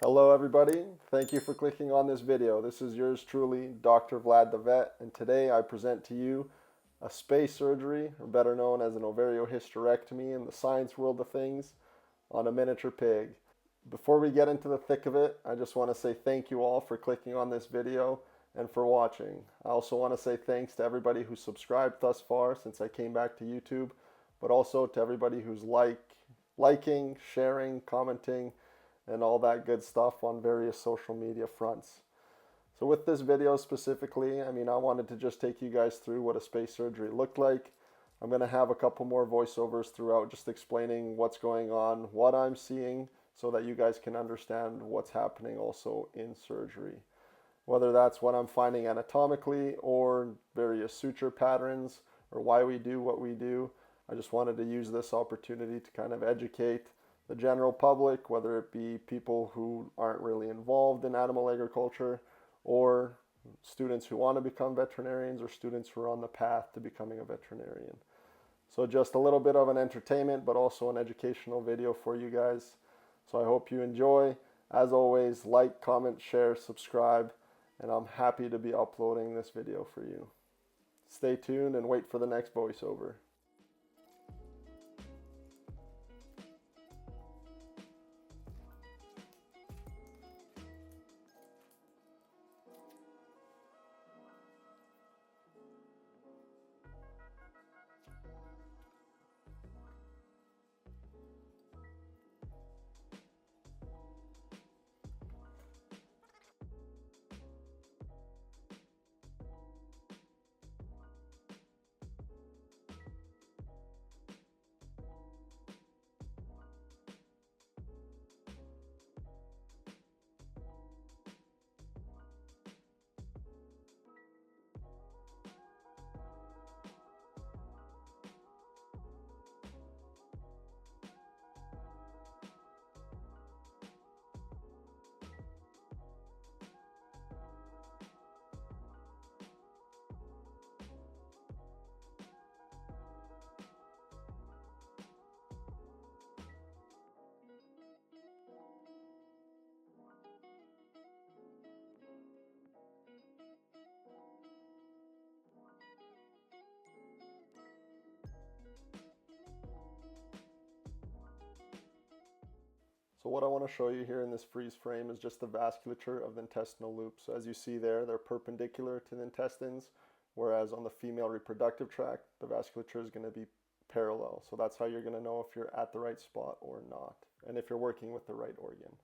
Hello everybody, thank you for clicking on this video. This is yours truly, Dr. Vlad the Vet, and today I present to you a space surgery, or better known as an ovariohysterectomy in the science world of things, on a miniature pig. Before we get into the thick of it, I just want to say thank you all for clicking on this video and for watching. I also want to say thanks to everybody who subscribed thus far since I came back to YouTube, but also to everybody who's liking, sharing, commenting, and all that good stuff on various social media fronts. So with this video specifically, I wanted to just take you guys through what a space surgery looked like. I'm going to have a couple more voiceovers throughout just explaining what's going on, what I'm seeing, so that you guys can understand what's happening also in surgery. Whether that's what I'm finding anatomically or various suture patterns or why we do what we do, I just wanted to use this opportunity to kind of educate the general public, whether it be people who aren't really involved in animal agriculture or students who want to become veterinarians or students who are on the path to becoming a veterinarian. So just a little bit of an entertainment, but also an educational video for you guys. So I hope you enjoy. As always, like, comment, share, subscribe, and I'm happy to be uploading this video for you. Stay tuned and wait for the next voiceover. So what I want to show you here in this freeze frame is just the vasculature of the intestinal loop. So as you see there, they're perpendicular to the intestines, whereas on the female reproductive tract, the vasculature is going to be parallel. So that's how you're going to know if you're at the right spot or not, and if you're working with the right organ.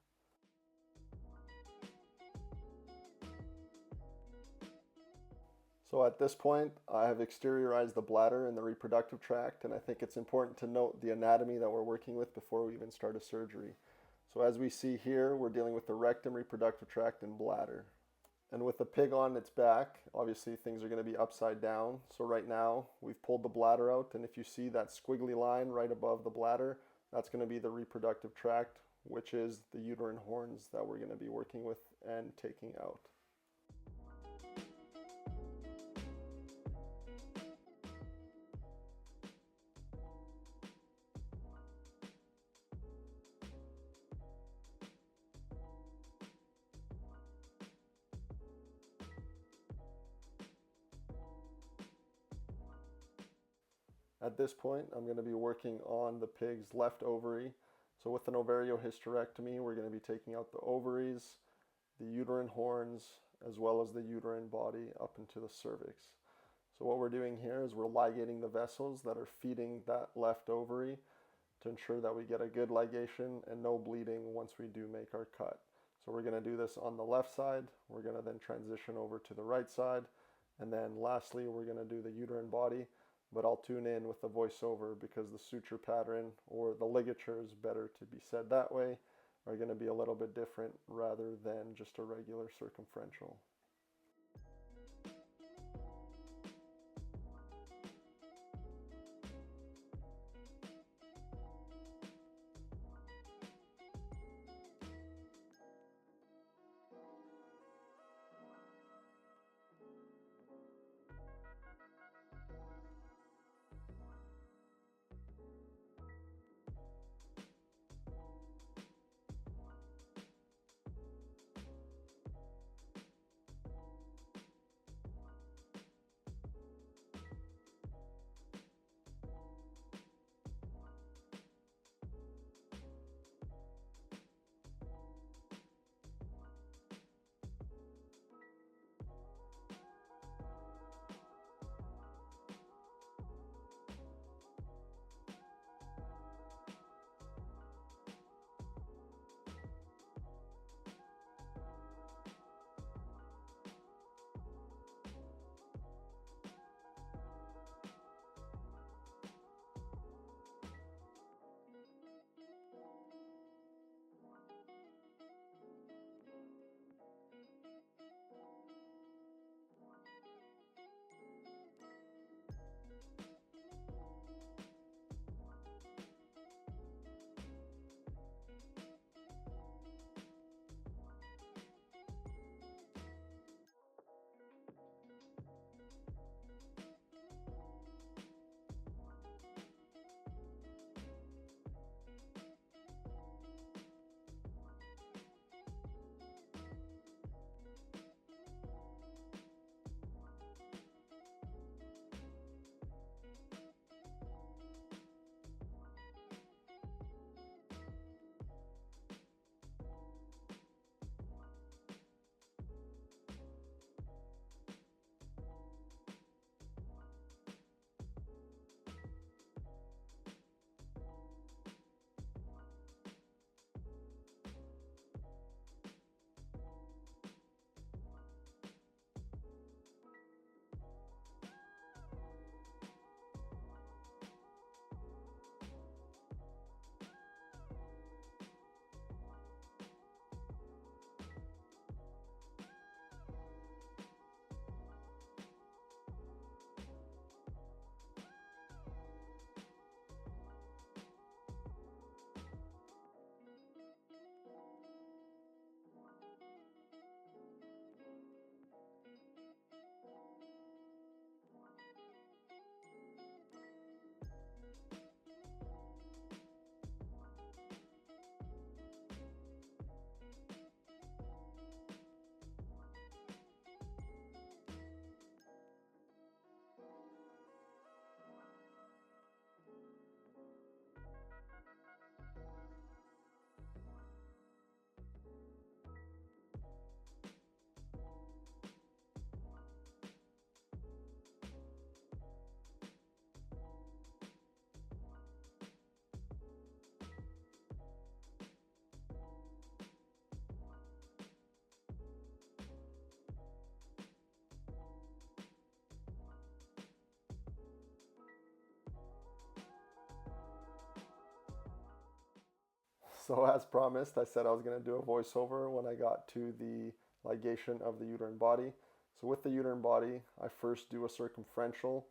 So at this point, I have exteriorized the bladder and the reproductive tract, and I think it's important to note the anatomy that we're working with before we even start a surgery. So as we see here, we're dealing with the rectum, reproductive tract, and bladder. And with the pig on its back, obviously things are going to be upside down. So right now, we've pulled the bladder out, and if you see that squiggly line right above the bladder, that's going to be the reproductive tract, which is the uterine horns that we're going to be working with and taking out. At this point, I'm going to be working on the pig's left ovary. So with an ovariohysterectomy, we're going to be taking out the ovaries, the uterine horns, as well as the uterine body up into the cervix. So what we're doing here is we're ligating the vessels that are feeding that left ovary to ensure that we get a good ligation and no bleeding once we do make our cut. So we're going to do this on the left side. We're going to then transition over to the right side. And then lastly, we're going to do the uterine body, but I'll tune in with the voiceover because the suture pattern, or the ligatures, better to be said that way, are going to be a little bit different rather than just a regular circumferential. So as promised, I said I was going to do a voiceover when I got to the ligation of the uterine body. So with the uterine body, I first do a circumferential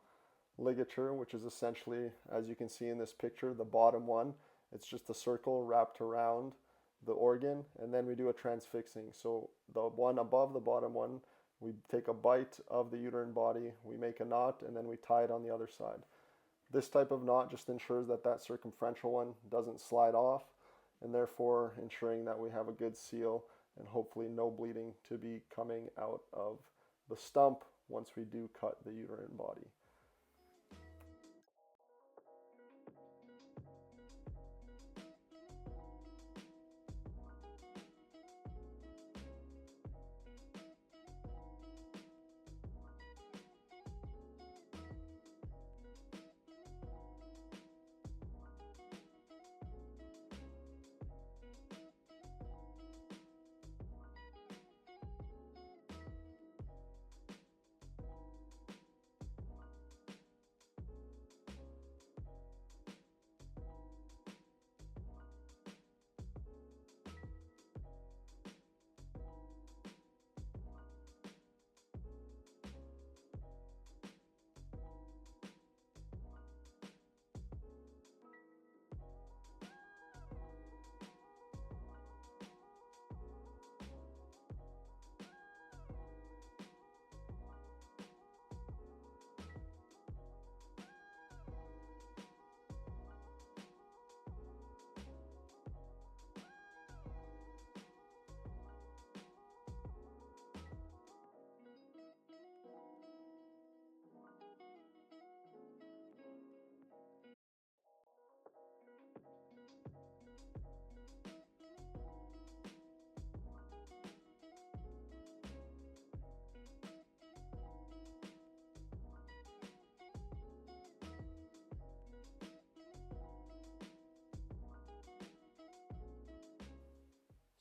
ligature, which is essentially, as you can see in this picture, the bottom one. It's just a circle wrapped around the organ, and then we do a transfixing. So the one above the bottom one, we take a bite of the uterine body, we make a knot, and then we tie it on the other side. This type of knot just ensures that that circumferential one doesn't slide off, and therefore ensuring that we have a good seal and hopefully no bleeding to be coming out of the stump once we do cut the uterine body.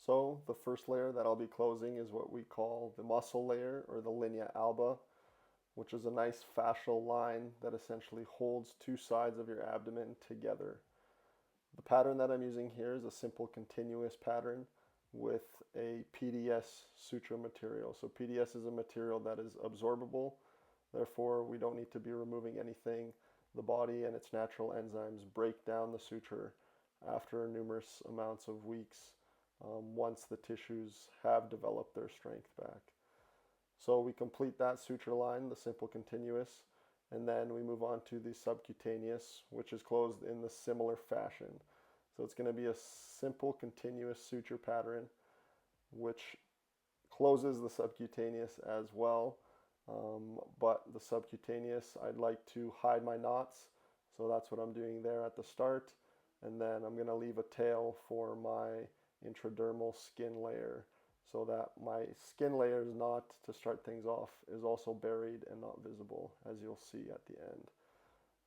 So the first layer that I'll be closing is what we call the muscle layer, or the linea alba, which is a nice fascial line that essentially holds two sides of your abdomen together. The pattern that I'm using here is a simple continuous pattern with a PDS suture material. So PDS is a material that is absorbable, therefore we don't need to be removing anything. The body and its natural enzymes break down the suture after numerous amounts of weeks, once the tissues have developed their strength back. So we complete that suture line, the simple continuous, and then we move on to the subcutaneous, which is closed in the similar fashion. So it's going to be a simple continuous suture pattern, which closes the subcutaneous as well. But the subcutaneous, I'd like to hide my knots, so that's what I'm doing there at the start. And then I'm going to leave a tail for my intradermal skin layer, so that my skin layer is not, to start things off, is also buried and not visible, as you'll see at the end.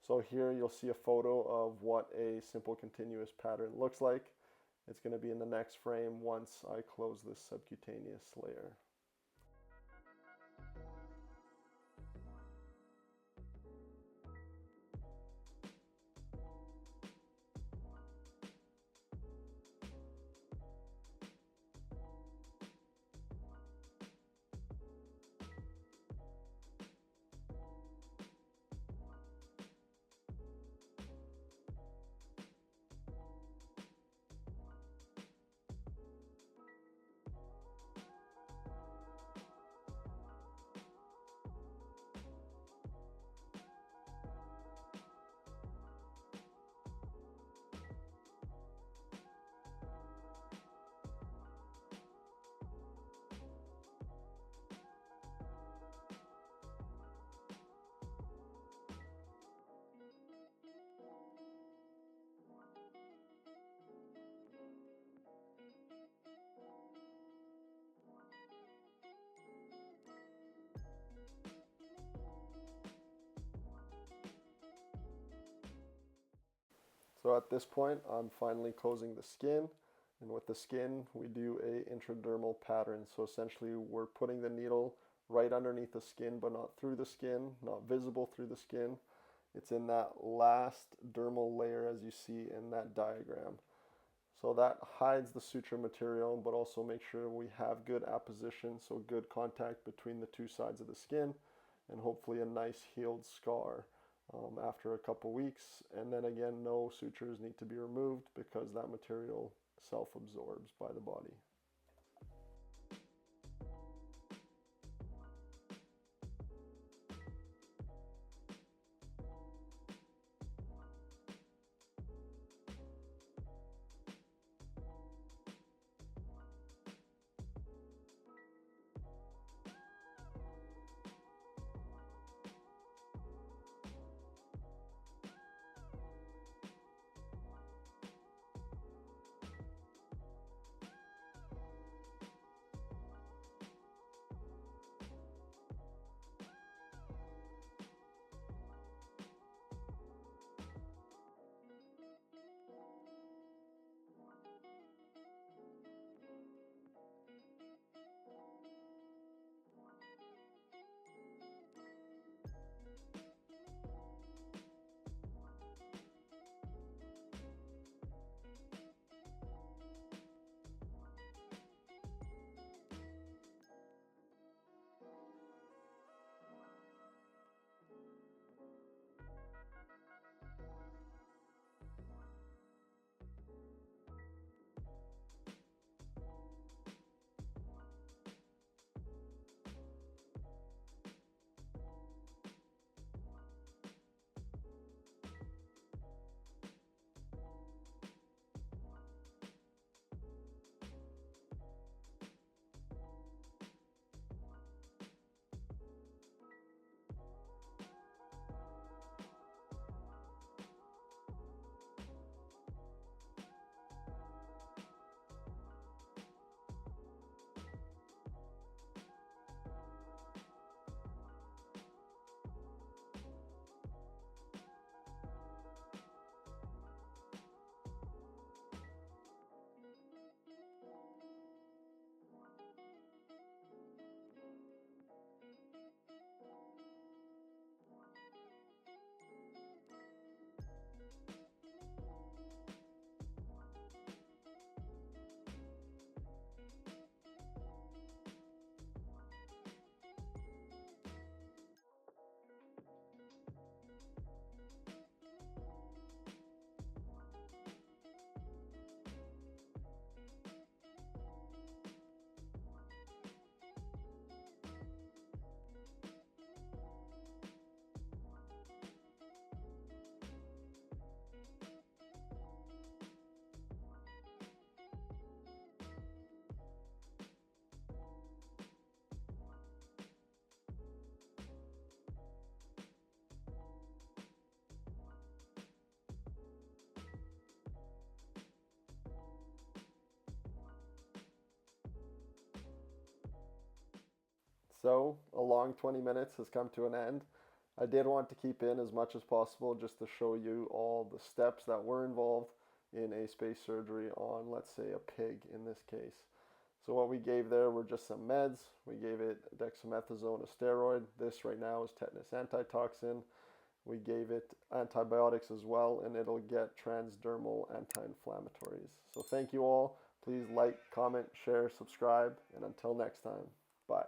So here you'll see a photo of what a simple continuous pattern looks like. It's going to be in the next frame once I close this subcutaneous layer. So at this point, I'm finally closing the skin. And with the skin, we do a intradermal pattern. So essentially, we're putting the needle right underneath the skin, but not through the skin, not visible through the skin. It's in that last dermal layer, as you see in that diagram. So that hides the suture material, but also make sure we have good apposition, so good contact between the two sides of the skin, and hopefully a nice healed scar after a couple weeks. And then again, no sutures need to be removed because that material self-absorbs by the body. So a long 20 minutes has come to an end. I did want to keep in as much as possible just to show you all the steps that were involved in a space surgery on, let's say, a pig in this case. So what we gave there were just some meds. We gave it dexamethasone, a steroid. This right now is tetanus antitoxin. We gave it antibiotics as well, and it'll get transdermal anti-inflammatories. So thank you all. Please like, comment, share, subscribe, and until next time, bye.